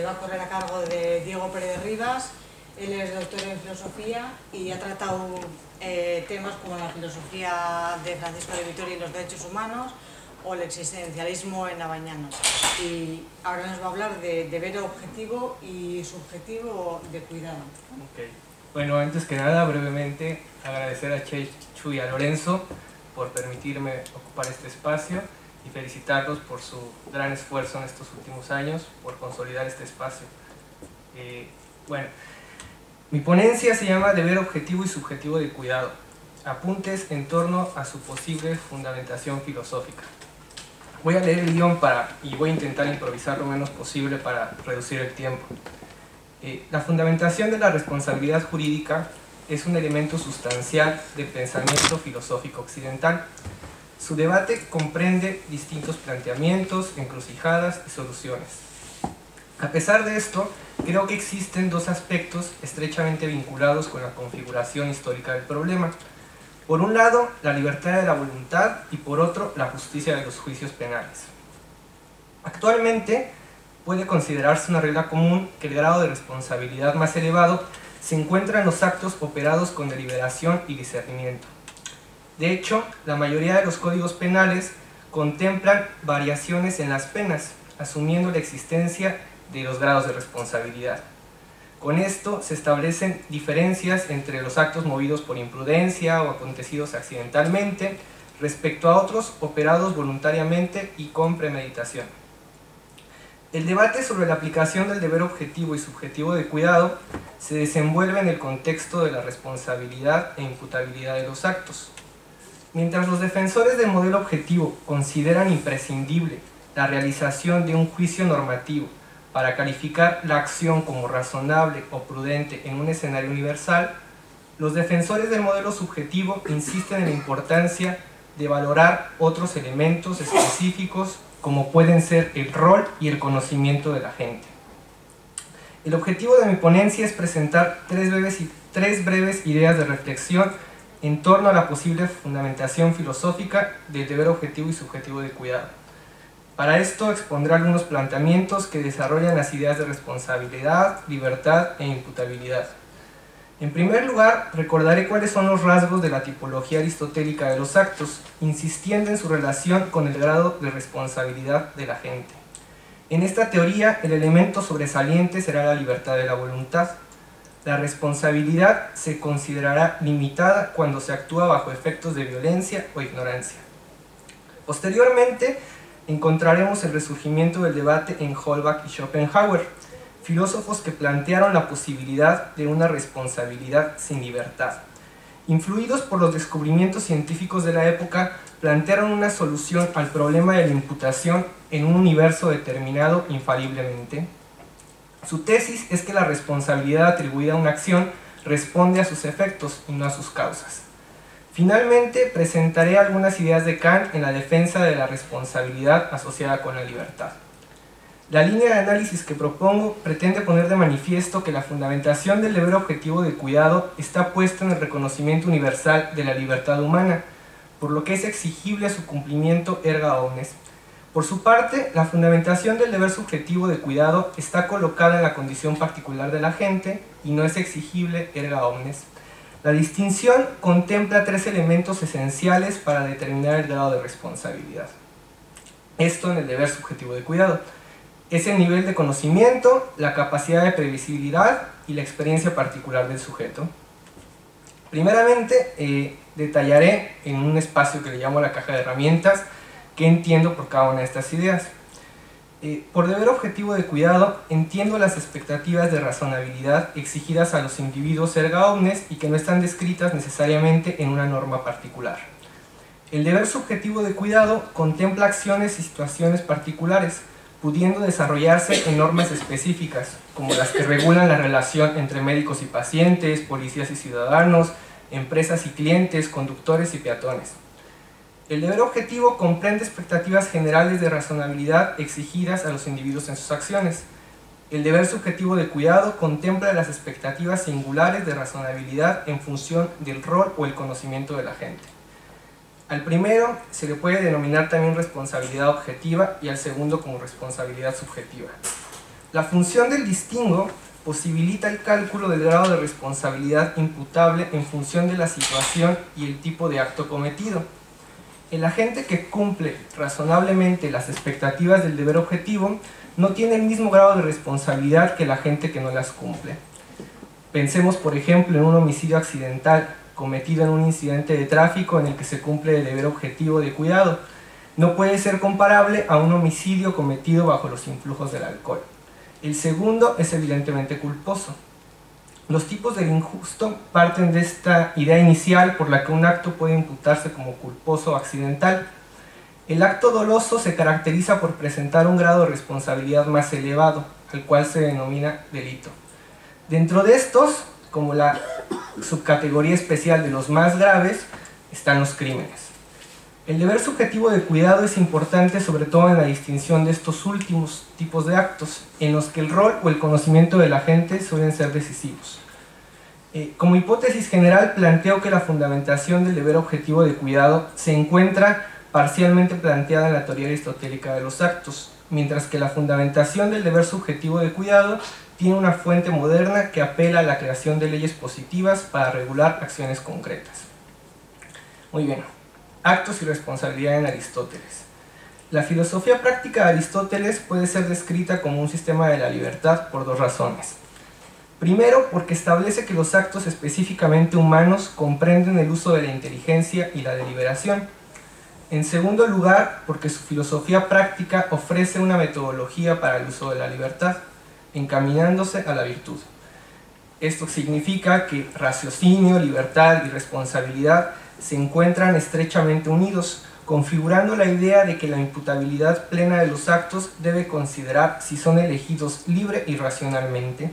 va a correr a cargo de Diego Pérez Rivas. Él es doctor en filosofía y ha tratado temas como la filosofía de Francisco de Vitoria y los derechos humanos o el existencialismo en Abañanos. Y ahora nos va a hablar de deber objetivo y subjetivo de cuidado. Okay. Bueno, antes que nada, brevemente agradecer a Chechu y a Lorenzo por permitirme ocupar este espacio y felicitarlos por su gran esfuerzo en estos últimos años por consolidar este espacio. Bueno, mi ponencia se llama Deber objetivo y subjetivo de cuidado. Apuntes en torno a su posible fundamentación filosófica. Voy a leer el guión y voy a intentar improvisar lo menos posible para reducir el tiempo. La fundamentación de la responsabilidad jurídica es un elemento sustancial del pensamiento filosófico occidental. Su debate comprende distintos planteamientos, encrucijadas y soluciones. A pesar de esto, creo que existen dos aspectos estrechamente vinculados con la configuración histórica del problema. Por un lado, la libertad de la voluntad y por otro, la justicia de los juicios penales. Actualmente, puede considerarse una regla común que el grado de responsabilidad más elevado se encuentra en los actos operados con deliberación y discernimiento. De hecho, la mayoría de los códigos penales contemplan variaciones en las penas, asumiendo la existencia de los grados de responsabilidad. Con esto se establecen diferencias entre los actos movidos por imprudencia o acontecidos accidentalmente respecto a otros operados voluntariamente y con premeditación. El debate sobre la aplicación del deber objetivo y subjetivo de cuidado se desenvuelve en el contexto de la responsabilidad e imputabilidad de los actos. Mientras los defensores del modelo objetivo consideran imprescindible la realización de un juicio normativo para calificar la acción como razonable o prudente en un escenario universal, los defensores del modelo subjetivo insisten en la importancia de valorar otros elementos específicos como pueden ser el rol y el conocimiento de la gente. El objetivo de mi ponencia es presentar tres breves ideas de reflexión en torno a la posible fundamentación filosófica del deber objetivo y subjetivo de cuidado. Para esto expondré algunos planteamientos que desarrollan las ideas de responsabilidad, libertad e imputabilidad. En primer lugar, recordaré cuáles son los rasgos de la tipología aristotélica de los actos, insistiendo en su relación con el grado de responsabilidad de la gente. En esta teoría, el elemento sobresaliente será la libertad de la voluntad. La responsabilidad se considerará limitada cuando se actúa bajo efectos de violencia o ignorancia. Posteriormente, encontraremos el resurgimiento del debate en Holbach y Schopenhauer, filósofos que plantearon la posibilidad de una responsabilidad sin libertad. Influidos por los descubrimientos científicos de la época, plantearon una solución al problema de la imputación en un universo determinado infaliblemente. Su tesis es que la responsabilidad atribuida a una acción responde a sus efectos y no a sus causas. Finalmente, presentaré algunas ideas de Kant en la defensa de la responsabilidad asociada con la libertad. La línea de análisis que propongo pretende poner de manifiesto que la fundamentación del deber objetivo de cuidado está puesta en el reconocimiento universal de la libertad humana, por lo que es exigible su cumplimiento erga omnes. Por su parte, la fundamentación del deber subjetivo de cuidado está colocada en la condición particular de la gente y no es exigible erga omnes. La distinción contempla tres elementos esenciales para determinar el grado de responsabilidad. Esto en el deber subjetivo de cuidado. Es el nivel de conocimiento, la capacidad de previsibilidad y la experiencia particular del sujeto. Primeramente, detallaré en un espacio que le llamo la caja de herramientas qué entiendo por cada una de estas ideas. Por deber objetivo de cuidado, entiendo las expectativas de razonabilidad exigidas a los individuos erga omnes y que no están descritas necesariamente en una norma particular. El deber subjetivo de cuidado contempla acciones y situaciones particulares, pudiendo desarrollarse en normas específicas, como las que regulan la relación entre médicos y pacientes, policías y ciudadanos, empresas y clientes, conductores y peatones. El deber objetivo comprende expectativas generales de razonabilidad exigidas a los individuos en sus acciones. El deber subjetivo de cuidado contempla las expectativas singulares de razonabilidad en función del rol o el conocimiento de la gente. Al primero se le puede denominar también responsabilidad objetiva y al segundo como responsabilidad subjetiva. La función del distingo posibilita el cálculo del grado de responsabilidad imputable en función de la situación y el tipo de acto cometido. El agente que cumple razonablemente las expectativas del deber objetivo no tiene el mismo grado de responsabilidad que el agente que no las cumple. Pensemos, por ejemplo, en un homicidio accidental cometido en un incidente de tráfico en el que se cumple el deber objetivo de cuidado. No puede ser comparable a un homicidio cometido bajo los influjos del alcohol. El segundo es evidentemente culposo. Los tipos del injusto parten de esta idea inicial por la que un acto puede imputarse como culposo o accidental. El acto doloso se caracteriza por presentar un grado de responsabilidad más elevado, al cual se denomina delito. Dentro de estos, como la subcategoría especial de los más graves, están los crímenes. El deber subjetivo de cuidado es importante sobre todo en la distinción de estos últimos tipos de actos, en los que el rol o el conocimiento del agente suelen ser decisivos. Como hipótesis general, planteo que la fundamentación del deber objetivo de cuidado se encuentra parcialmente planteada en la teoría aristotélica de los actos, mientras que la fundamentación del deber subjetivo de cuidado tiene una fuente moderna que apela a la creación de leyes positivas para regular acciones concretas. Muy bien. Actos y responsabilidad en Aristóteles. La filosofía práctica de Aristóteles puede ser descrita como un sistema de la libertad por dos razones. Primero, porque establece que los actos específicamente humanos comprenden el uso de la inteligencia y la deliberación. En segundo lugar, porque su filosofía práctica ofrece una metodología para el uso de la libertad, encaminándose a la virtud. Esto significa que raciocinio, libertad y responsabilidad se encuentran estrechamente unidos, configurando la idea de que la imputabilidad plena de los actos debe considerar si son elegidos libre y racionalmente.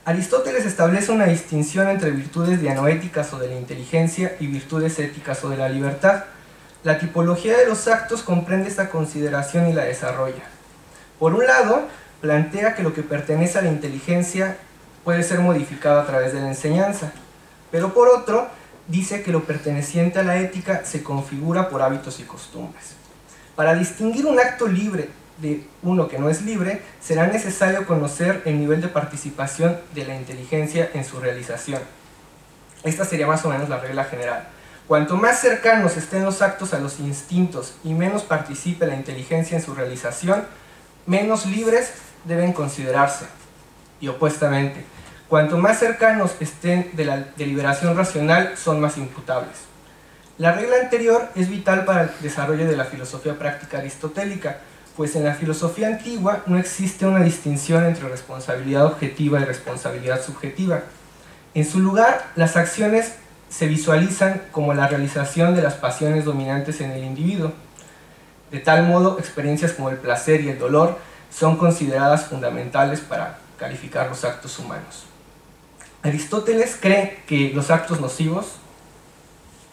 Aristóteles establece una distinción entre virtudes dianoéticas o de la inteligencia y virtudes éticas o de la libertad. La tipología de los actos comprende esta consideración y la desarrolla. Por un lado, plantea que lo que pertenece a la inteligencia puede ser modificado a través de la enseñanza, pero por otro, dice que lo perteneciente a la ética se configura por hábitos y costumbres. Para distinguir un acto libre de uno que no es libre, será necesario conocer el nivel de participación de la inteligencia en su realización. Esta sería más o menos la regla general. Cuanto más cercanos estén los actos a los instintos y menos participe la inteligencia en su realización, menos libres deben considerarse. Y opuestamente, cuanto más cercanos estén de la deliberación racional, son más imputables. La regla anterior es vital para el desarrollo de la filosofía práctica aristotélica, pues en la filosofía antigua no existe una distinción entre responsabilidad objetiva y responsabilidad subjetiva. En su lugar, las acciones se visualizan como la realización de las pasiones dominantes en el individuo. De tal modo, experiencias como el placer y el dolor son consideradas fundamentales para calificar los actos humanos. Aristóteles cree que los actos nocivos,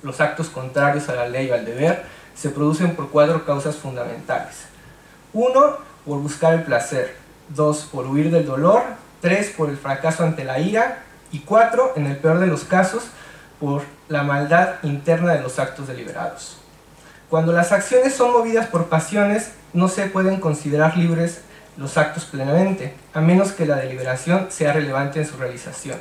los actos contrarios a la ley o al deber, se producen por 4 causas fundamentales. 1, por buscar el placer. 2, por huir del dolor. 3, por el fracaso ante la ira. Y 4, en el peor de los casos, por la maldad interna de los actos deliberados. Cuando las acciones son movidas por pasiones, no se pueden considerar libres los actos plenamente, a menos que la deliberación sea relevante en su realización.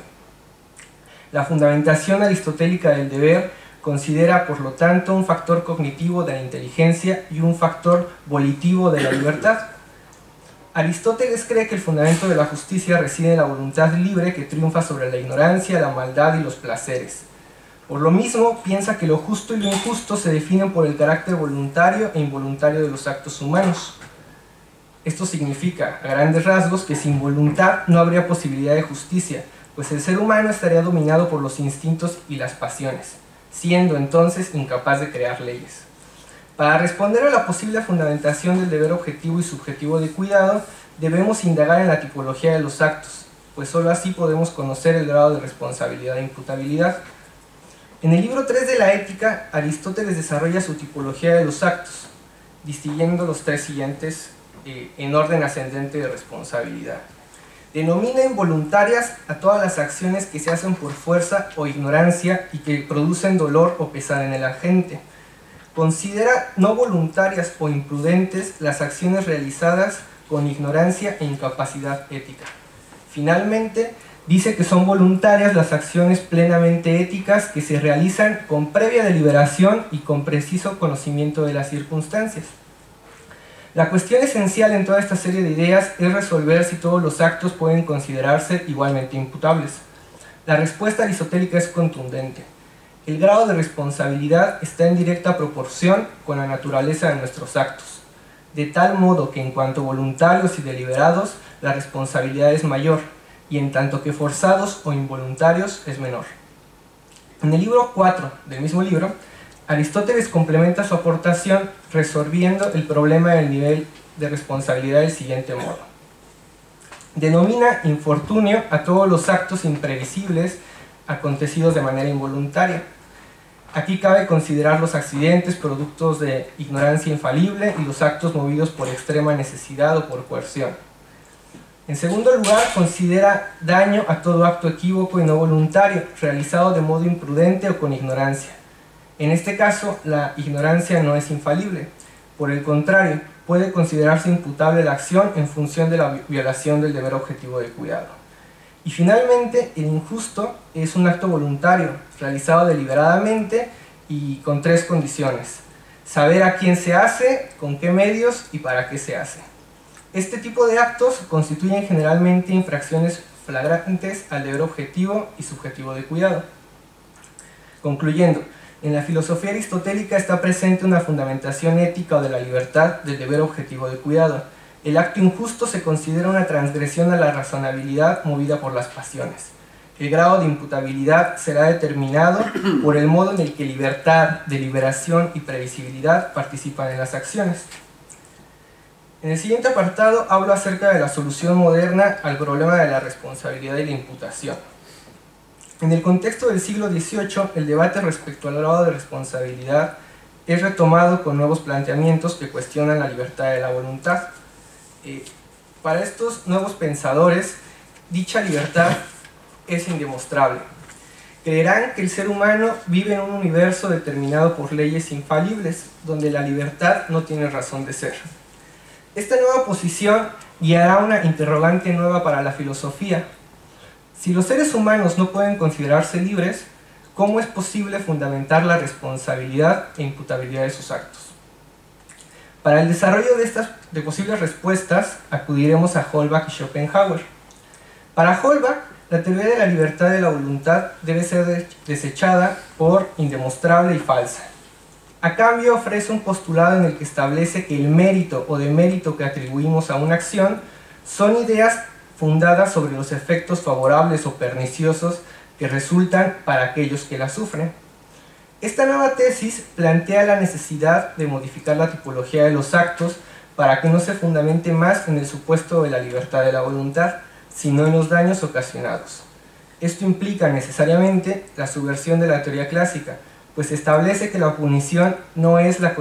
La fundamentación aristotélica del deber considera, por lo tanto, un factor cognitivo de la inteligencia y un factor volitivo de la libertad. Aristóteles cree que el fundamento de la justicia reside en la voluntad libre que triunfa sobre la ignorancia, la maldad y los placeres. Por lo mismo, piensa que lo justo y lo injusto se definen por el carácter voluntario e involuntario de los actos humanos. Esto significa, a grandes rasgos, que sin voluntad no habría posibilidad de justicia, pues el ser humano estaría dominado por los instintos y las pasiones, siendo entonces incapaz de crear leyes. Para responder a la posible fundamentación del deber objetivo y subjetivo de cuidado, debemos indagar en la tipología de los actos, pues sólo así podemos conocer el grado de responsabilidad e imputabilidad. En el libro 3 de la Ética, Aristóteles desarrolla su tipología de los actos, distinguiendo los 3 siguientes en orden ascendente de responsabilidad. Denomina involuntarias a todas las acciones que se hacen por fuerza o ignorancia y que producen dolor o pesar en el agente. Considera no voluntarias o imprudentes las acciones realizadas con ignorancia e incapacidad ética. Finalmente, dice que son voluntarias las acciones plenamente éticas que se realizan con previa deliberación y con preciso conocimiento de las circunstancias. La cuestión esencial en toda esta serie de ideas es resolver si todos los actos pueden considerarse igualmente imputables. La respuesta aristotélica es contundente. El grado de responsabilidad está en directa proporción con la naturaleza de nuestros actos, de tal modo que en cuanto voluntarios y deliberados, la responsabilidad es mayor, y en tanto que forzados o involuntarios es menor. En el libro 4 del mismo libro, Aristóteles complementa su aportación resolviendo el problema del nivel de responsabilidad del siguiente modo. Denomina infortunio a todos los actos imprevisibles acontecidos de manera involuntaria. Aquí cabe considerar los accidentes productos de ignorancia infalible y los actos movidos por extrema necesidad o por coerción. En segundo lugar, considera daño a todo acto equívoco y no voluntario, realizado de modo imprudente o con ignorancia. En este caso, la ignorancia no es infalible. Por el contrario, puede considerarse imputable la acción en función de la violación del deber objetivo de cuidado. Y finalmente, el injusto es un acto voluntario, realizado deliberadamente y con tres condiciones: saber a quién se hace, con qué medios y para qué se hace. Este tipo de actos constituyen generalmente infracciones flagrantes al deber objetivo y subjetivo de cuidado. Concluyendo, en la filosofía aristotélica está presente una fundamentación ética o de la libertad del deber objetivo de cuidado. El acto injusto se considera una transgresión a la razonabilidad movida por las pasiones. El grado de imputabilidad será determinado por el modo en el que libertad, deliberación y previsibilidad participan en las acciones. En el siguiente apartado hablo acerca de la solución moderna al problema de la responsabilidad y la imputación. En el contexto del siglo XVIII, el debate respecto al grado de responsabilidad es retomado con nuevos planteamientos que cuestionan la libertad de la voluntad. Para estos nuevos pensadores, dicha libertad es indemostrable. Creerán que el ser humano vive en un universo determinado por leyes infalibles, donde la libertad no tiene razón de ser. Esta nueva posición guiará una interrogante nueva para la filosofía. Si los seres humanos no pueden considerarse libres, ¿cómo es posible fundamentar la responsabilidad e imputabilidad de sus actos? Para el desarrollo de posibles respuestas, acudiremos a Holbach y Schopenhauer. Para Holbach, la teoría de la libertad de la voluntad debe ser desechada por indemostrable y falsa. A cambio, ofrece un postulado en el que establece que el mérito o demérito que atribuimos a una acción son ideas fundadas sobre los efectos favorables o perniciosos que resultan para aquellos que la sufren. Esta nueva tesis plantea la necesidad de modificar la tipología de los actos para que no se fundamente más en el supuesto de la libertad de la voluntad, sino en los daños ocasionados. Esto implica necesariamente la subversión de la teoría clásica, pues establece que la punición no es la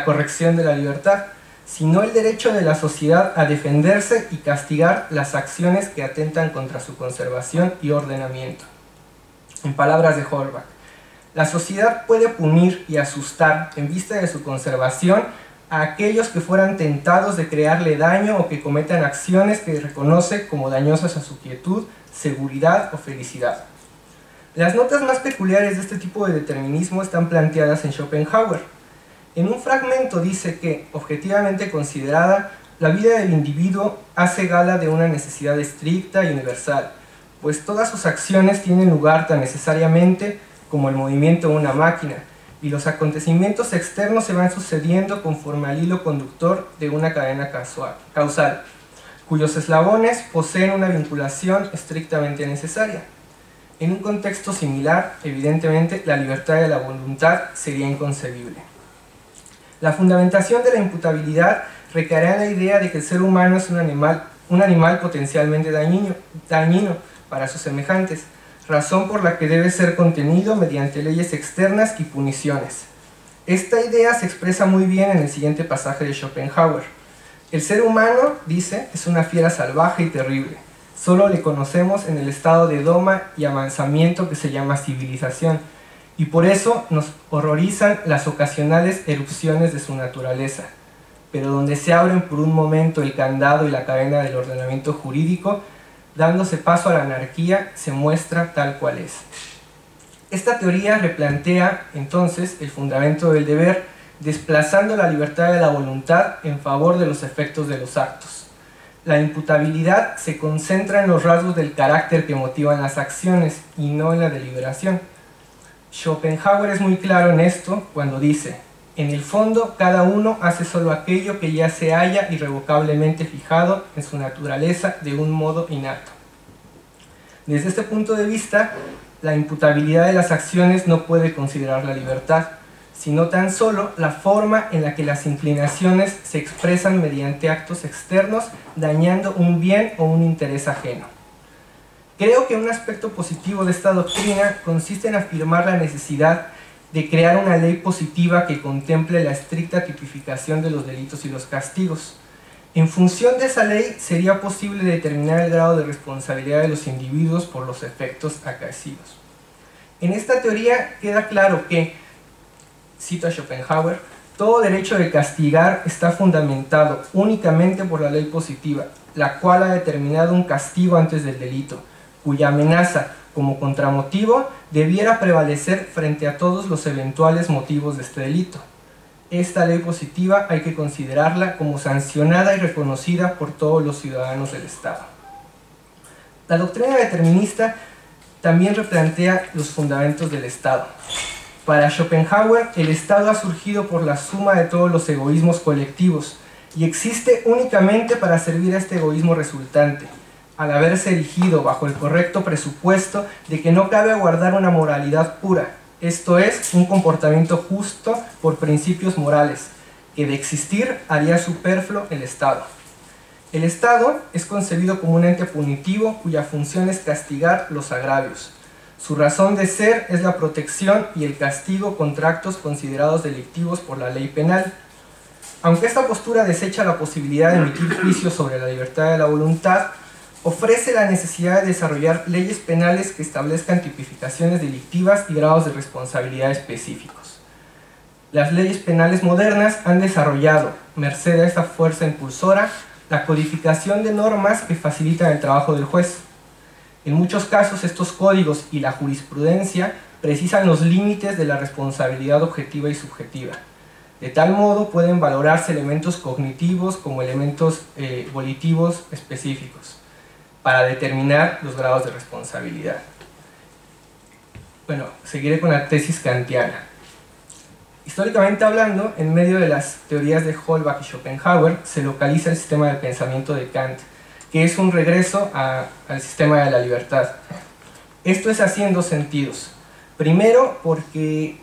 corrección de la libertad, sino el derecho de la sociedad a defenderse y castigar las acciones que atentan contra su conservación y ordenamiento. En palabras de Holbach, la sociedad puede punir y asustar en vista de su conservación a aquellos que fueran tentados de crearle daño o que cometan acciones que reconoce como dañosas a su quietud, seguridad o felicidad. Las notas más peculiares de este tipo de determinismo están planteadas en Schopenhauer. En un fragmento dice que, objetivamente considerada, la vida del individuo hace gala de una necesidad estricta y universal, pues todas sus acciones tienen lugar tan necesariamente como el movimiento de una máquina, y los acontecimientos externos se van sucediendo conforme al hilo conductor de una cadena causal, cuyos eslabones poseen una vinculación estrictamente necesaria. En un contexto similar, evidentemente, la libertad de la voluntad sería inconcebible. La fundamentación de la imputabilidad recaerá en la idea de que el ser humano es un animal potencialmente dañino para sus semejantes, razón por la que debe ser contenido mediante leyes externas y puniciones. Esta idea se expresa muy bien en el siguiente pasaje de Schopenhauer. El ser humano, dice, es una fiera salvaje y terrible. Solo le conocemos en el estado de doma y amansamiento que se llama civilización, y por eso nos horrorizan las ocasionales erupciones de su naturaleza. pero donde se abren por un momento el candado y la cadena del ordenamiento jurídico, dándose paso a la anarquía, se muestra tal cual es. Esta teoría replantea entonces el fundamento del deber, desplazando la libertad de la voluntad en favor de los efectos de los actos. La imputabilidad se concentra en los rasgos del carácter que motivan las acciones y no en la deliberación. Schopenhauer es muy claro en esto cuando dice: en el fondo, cada uno hace solo aquello que ya se halla irrevocablemente fijado en su naturaleza de un modo innato. Desde este punto de vista, la imputabilidad de las acciones no puede considerar la libertad, sino tan solo la forma en la que las inclinaciones se expresan mediante actos externos, dañando un bien o un interés ajeno. Creo que un aspecto positivo de esta doctrina consiste en afirmar la necesidad de crear una ley positiva que contemple la estricta tipificación de los delitos y los castigos. En función de esa ley sería posible determinar el grado de responsabilidad de los individuos por los efectos acaecidos. En esta teoría queda claro que, cito a Schopenhauer, todo derecho de castigar está fundamentado únicamente por la ley positiva, la cual ha determinado un castigo antes del delito, cuya amenaza como contramotivo debiera prevalecer frente a todos los eventuales motivos de este delito. Esta ley positiva hay que considerarla como sancionada y reconocida por todos los ciudadanos del Estado. La doctrina determinista también replantea los fundamentos del Estado. Para Schopenhauer, el Estado ha surgido por la suma de todos los egoísmos colectivos y existe únicamente para servir a este egoísmo resultante, al haberse erigido bajo el correcto presupuesto de que no cabe aguardar una moralidad pura, esto es, un comportamiento justo por principios morales, que de existir haría superfluo el Estado. El Estado es concebido como un ente punitivo cuya función es castigar los agravios. Su razón de ser es la protección y el castigo contra actos considerados delictivos por la ley penal. Aunque esta postura desecha la posibilidad de emitir juicios sobre la libertad de la voluntad, ofrece la necesidad de desarrollar leyes penales que establezcan tipificaciones delictivas y grados de responsabilidad específicos. Las leyes penales modernas han desarrollado, merced a esta fuerza impulsora, la codificación de normas que facilitan el trabajo del juez. En muchos casos, estos códigos y la jurisprudencia precisan los límites de la responsabilidad objetiva y subjetiva. De tal modo pueden valorarse elementos cognitivos como elementos volitivos específicos para determinar los grados de responsabilidad. Bueno, seguiré con la tesis kantiana. Históricamente hablando, en medio de las teorías de Holbach y Schopenhauer, se localiza el sistema de pensamiento de Kant, que es un regreso al sistema de la libertad. Esto es así en dos sentidos. Primero, porque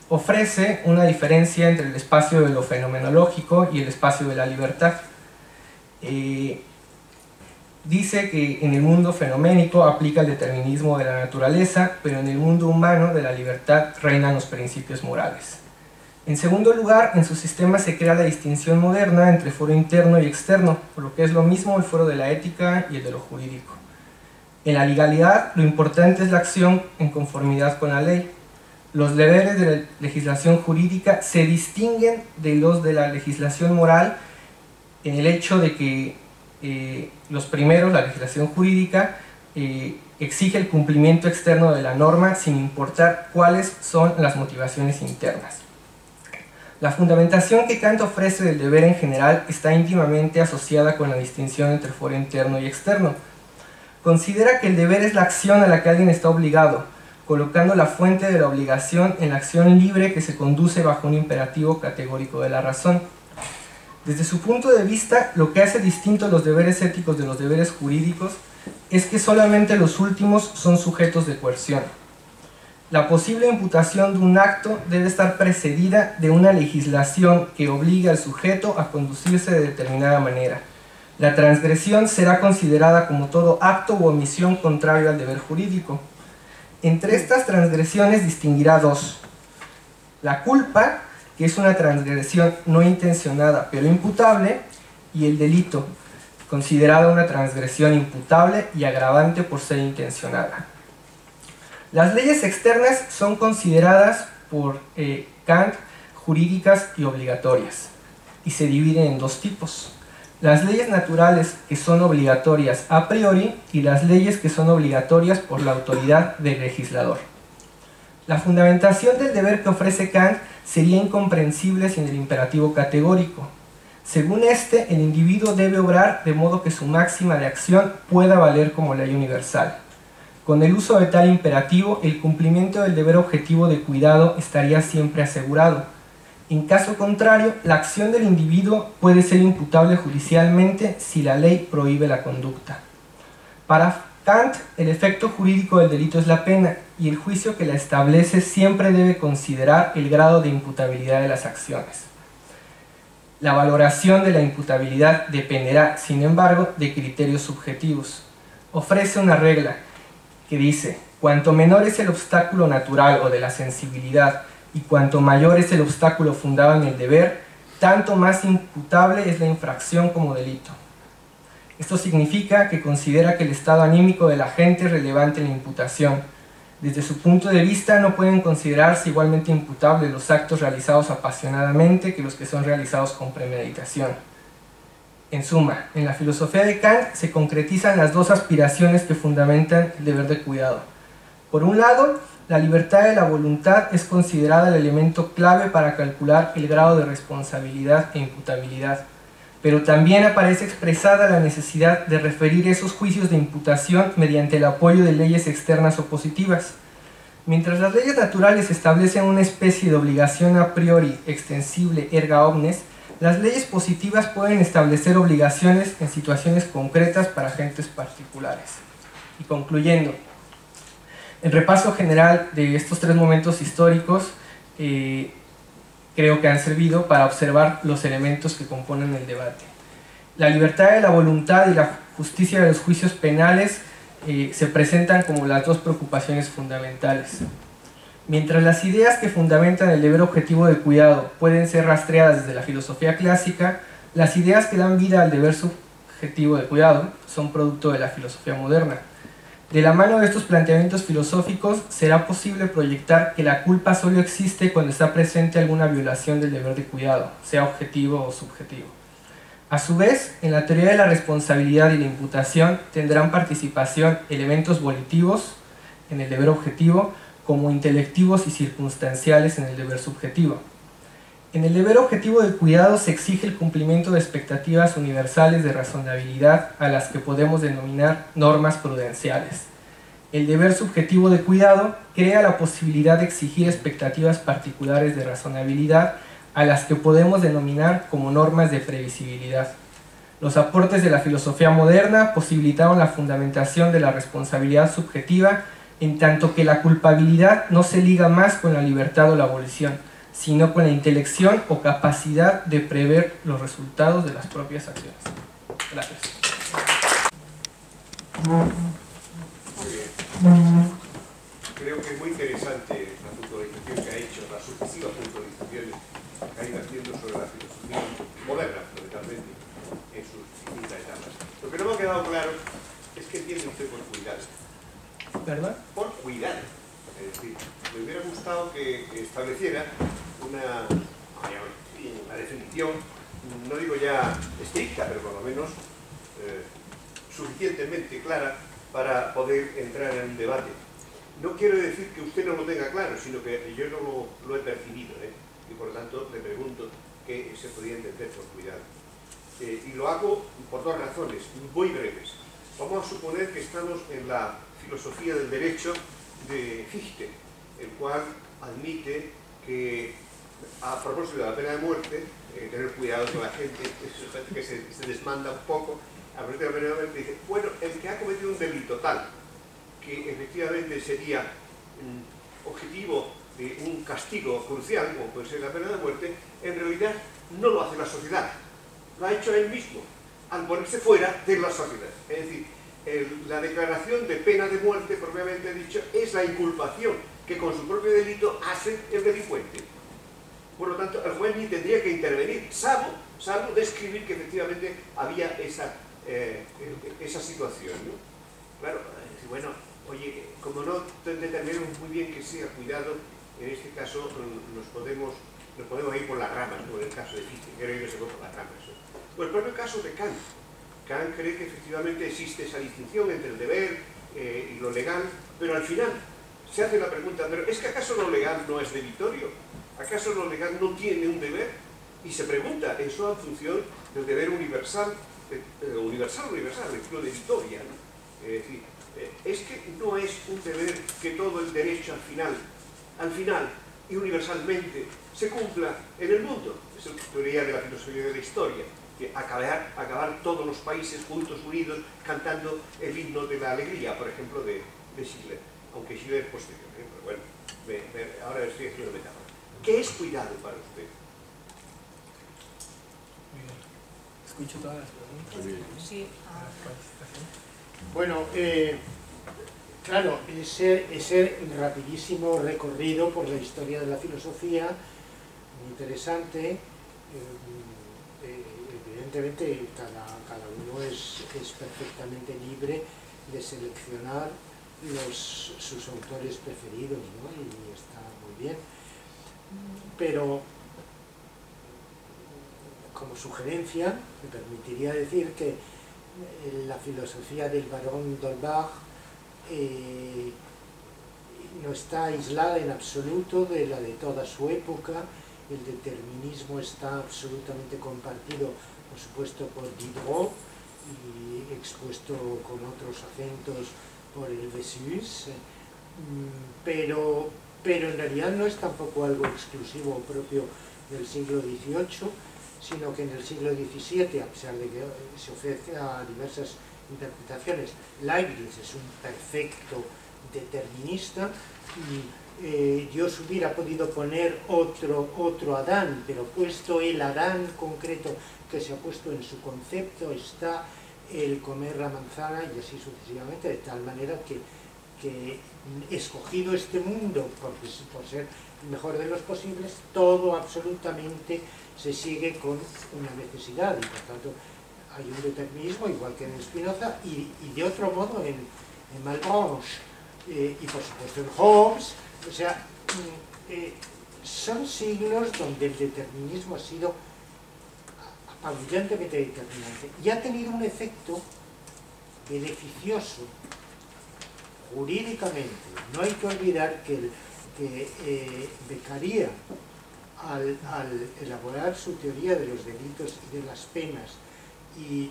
ofrece una diferencia entre el espacio de lo fenomenológico y el espacio de la libertad. Dice que en el mundo fenoménico aplica el determinismo de la naturaleza, pero en el mundo humano de la libertad reinan los principios morales. En segundo lugar, en su sistema se crea la distinción moderna entre foro interno y externo, por lo que es lo mismo el foro de la ética y el de lo jurídico. En la legalidad, lo importante es la acción en conformidad con la ley. Los deberes de la legislación jurídica se distinguen de los de la legislación moral en el hecho de que los primeros, la legislación jurídica, exige el cumplimiento externo de la norma sin importar cuáles son las motivaciones internas. La fundamentación que Kant ofrece del deber en general está íntimamente asociada con la distinción entre foro interno y externo. Considera que el deber es la acción a la que alguien está obligado, colocando la fuente de la obligación en la acción libre que se conduce bajo un imperativo categórico de la razón. Desde su punto de vista, lo que hace distintos los deberes éticos de los deberes jurídicos es que solamente los últimos son sujetos de coerción. La posible imputación de un acto debe estar precedida de una legislación que obligue al sujeto a conducirse de determinada manera. La transgresión será considerada como todo acto u omisión contrario al deber jurídico. Entre estas transgresiones distinguirá dos: la culpa, que es una transgresión no intencionada pero imputable, y el delito, considerada una transgresión imputable y agravante por ser intencionada. Las leyes externas son consideradas por Kant jurídicas y obligatorias. y se dividen en dos tipos: las leyes naturales, que son obligatorias a priori, y las leyes que son obligatorias por la autoridad del legislador. La fundamentación del deber que ofrece Kant sería incomprensible sin el imperativo categórico. Según este, el individuo debe obrar de modo que su máxima de acción pueda valer como ley universal. Con el uso de tal imperativo, el cumplimiento del deber objetivo de cuidado estaría siempre asegurado. En caso contrario, la acción del individuo puede ser imputable judicialmente si la ley prohíbe la conducta. Para Kant, el efecto jurídico del delito es la pena, y el juicio que la establece siempre debe considerar el grado de imputabilidad de las acciones. La valoración de la imputabilidad dependerá, sin embargo, de criterios subjetivos. Ofrece una regla que dice: cuanto menor es el obstáculo natural o de la sensibilidad, y cuanto mayor es el obstáculo fundado en el deber, tanto más imputable es la infracción como delito. Esto significa que considera que el estado anímico de la gente es relevante en la imputación. Desde su punto de vista, no pueden considerarse igualmente imputables los actos realizados apasionadamente que los que son realizados con premeditación. En suma, en la filosofía de Kant se concretizan las dos aspiraciones que fundamentan el deber de cuidado. Por un lado, la libertad de la voluntad es considerada el elemento clave para calcular el grado de responsabilidad e imputabilidad, pero también aparece expresada la necesidad de referir esos juicios de imputación mediante el apoyo de leyes externas o positivas. Mientras las leyes naturales establecen una especie de obligación a priori extensible erga omnes, las leyes positivas pueden establecer obligaciones en situaciones concretas para agentes particulares. Y concluyendo, el repaso general de estos tres momentos históricos creo que han servido para observar los elementos que componen el debate. La libertad de la voluntad y la justicia de los juicios penales se presentan como las dos preocupaciones fundamentales. Mientras las ideas que fundamentan el deber objetivo de cuidado pueden ser rastreadas desde la filosofía clásica, las ideas que dan vida al deber subjetivo de cuidado son producto de la filosofía moderna. De la mano de estos planteamientos filosóficos, será posible proyectar que la culpa solo existe cuando está presente alguna violación del deber de cuidado, sea objetivo o subjetivo. A su vez, en la teoría de la responsabilidad y la imputación tendrán participación elementos volitivos en el deber objetivo, como intelectivos y circunstanciales en el deber subjetivo. En el deber objetivo de cuidado se exige el cumplimiento de expectativas universales de razonabilidad a las que podemos denominar normas prudenciales. El deber subjetivo de cuidado crea la posibilidad de exigir expectativas particulares de razonabilidad a las que podemos denominar como normas de previsibilidad. Los aportes de la filosofía moderna posibilitaron la fundamentación de la responsabilidad subjetiva, en tanto que la culpabilidad no se liga más con la libertad o la abolición, sino con la intelección o capacidad de prever los resultados de las propias acciones. Gracias. Creo que es muy interesante la puntualización que ha hecho, las sucesivas puntualizaciones que ha ido haciendo sobre la filosofía moderna, fundamentalmente, en sus distintas etapas. Lo que no me ha quedado claro es que entiende usted por cuidar. ¿Verdad? Por cuidar. Es decir, me hubiera gustado que estableciera una definición, no digo ya estricta, pero por lo menos suficientemente clara para poder entrar en un debate. No quiero decir que usted no lo tenga claro, sino que yo no lo he percibido, y por lo tanto le pregunto qué se podría entender por cuidado. Y lo hago por dos razones, muy breves. Vamos a suponer que estamos en la filosofía del derecho de Fichte, el cual admite que, a propósito de la pena de muerte, tener cuidado con la gente, que se desmanda un poco, a propósito de la pena de muerte, dice, bueno, el que ha cometido un delito tal, que efectivamente sería objetivo de un castigo crucial, como puede ser la pena de muerte, en realidad no lo hace la sociedad, lo ha hecho él mismo, al ponerse fuera de la sociedad. Es decir, la declaración de pena de muerte, propiamente dicho, es la inculpación que con su propio delito hace el delincuente. Por lo tanto, el juez ni tendría que intervenir, salvo describir que efectivamente había esa situación, ¿no? Claro, bueno, oye, como no determinamos muy bien que sea cuidado, en este caso nos podemos nos podemos ir por las ramas, ¿no? En el caso de Fichte, creo que se fue por las ramas. ¿no? Pues el propio caso de Kant. Kant cree que efectivamente existe esa distinción entre el deber y lo legal, pero al final se hace la pregunta, ¿pero es que acaso lo legal no es debitorio? ¿Acaso lo legal no tiene un deber? Y se pregunta eso en función del deber universal, el estilo de Victoria, ¿no? Es decir, es que no es un deber que todo el derecho al final y universalmente se cumpla en el mundo. Es la teoría de la filosofía de la historia, que acabar todos los países juntos, unidos, cantando el himno de la alegría, por ejemplo, de Schiller, aunque Schiller es posterior, pero bueno, ahora estoy haciendo metáfora. ¿Qué es cuidado para usted? Muy bien. Escucho todas las preguntas. Sí. Bueno, claro, ese rapidísimo recorrido por la historia de la filosofía, muy interesante. Evidentemente cada uno es perfectamente libre de seleccionar sus autores preferidos, ¿no? Y está muy bien. Pero como sugerencia me permitiría decir que la filosofía del barón d'Holbach no está aislada en absoluto de la de toda su época. El determinismo está absolutamente compartido, por supuesto, por Diderot y expuesto con otros acentos por el Bessius, pero en realidad no es tampoco algo exclusivo o propio del siglo XVIII, sino que en el siglo XVII, a pesar de que se ofrece a diversas interpretaciones, Leibniz es un perfecto determinista y Dios hubiera podido poner otro Adán, pero puesto el Adán concreto que se ha puesto en su concepto, está el comer la manzana y así sucesivamente, de tal manera que escogido este mundo por ser el mejor de los posibles, todo absolutamente se sigue con una necesidad y por tanto hay un determinismo igual que en Spinoza y de otro modo en Malebranche y por supuesto en Hobbes. O sea, son siglos donde el determinismo ha sido apabullantemente determinante y ha tenido un efecto beneficioso jurídicamente. No hay que olvidar que Beccaria, al elaborar su teoría de los delitos y de las penas y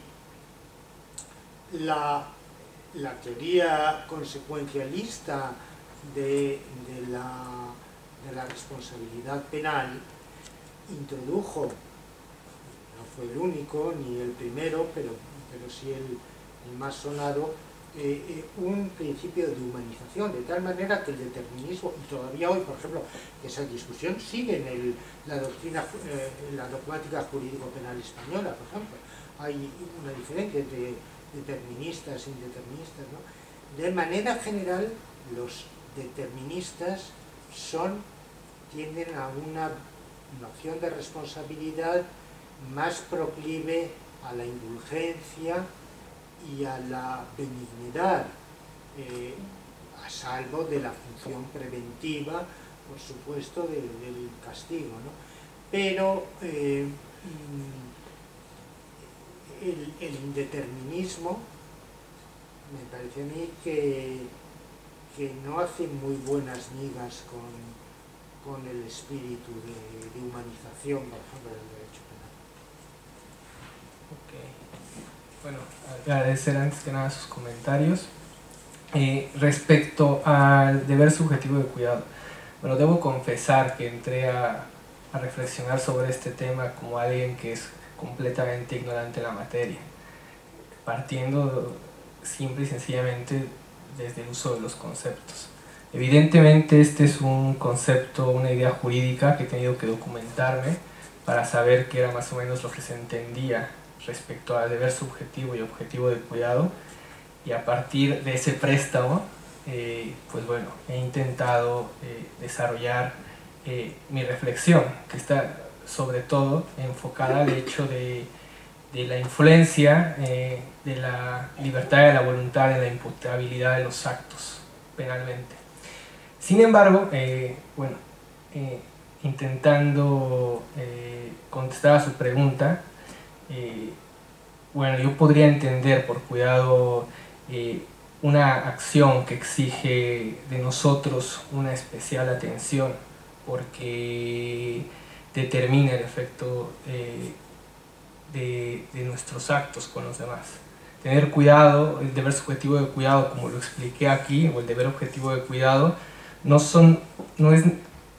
la teoría consecuencialista de la responsabilidad penal, introdujo, no fue el único ni el primero, pero sí el más sonado, un principio de humanización, de tal manera que el determinismo, y todavía hoy, por ejemplo, esa discusión sigue en la doctrina, la dogmática jurídico-penal española, por ejemplo. Hay una diferencia entre deterministas e indeterministas, ¿no? De manera general, los deterministas tienden a una noción de responsabilidad más proclive a la indulgencia y a la benignidad, a salvo de la función preventiva, por supuesto, del castigo, ¿no? Pero el indeterminismo me parece a mí que no hace muy buenas migas con el espíritu de humanización, por ejemplo, del derecho penal. Bueno, agradecer antes que nada sus comentarios. Respecto al deber subjetivo de cuidado, bueno, debo confesar que entré a reflexionar sobre este tema como alguien que es completamente ignorante en la materia, partiendo simple y sencillamente desde el uso de los conceptos. Evidentemente este es un concepto, una idea jurídica que he tenido que documentarme para saber qué era más o menos lo que se entendía respecto al deber subjetivo y objetivo de cuidado, y a partir de ese préstamo pues bueno, he intentado desarrollar mi reflexión, que está sobre todo enfocada al hecho de la influencia de la libertad de la voluntad en la imputabilidad de los actos penalmente. Sin embargo, bueno, intentando contestar a su pregunta, bueno, yo podría entender por cuidado una acción que exige de nosotros una especial atención porque determina el efecto de nuestros actos con los demás. Tener cuidado, el deber subjetivo de cuidado, como lo expliqué aquí, o el deber objetivo de cuidado, no es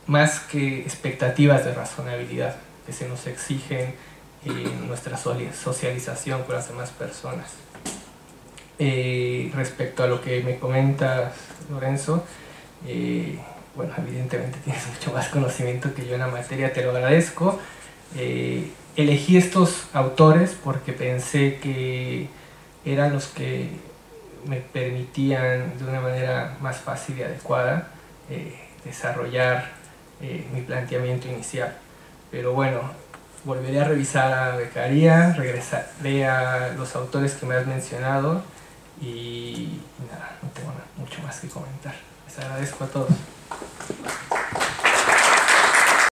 más que expectativas de razonabilidad que se nos exigen en nuestra socialización con las demás personas. Respecto a lo que me comentas, Lorenzo, bueno, evidentemente tienes mucho más conocimiento que yo en la materia, te lo agradezco. Elegí estos autores porque pensé que eran los que me permitían de una manera más fácil y adecuada desarrollar mi planteamiento inicial. Pero bueno, volveré a revisar a Beccaria, regresaré a los autores que me has mencionado y nada, no tengo mucho más que comentar. Les agradezco a todos.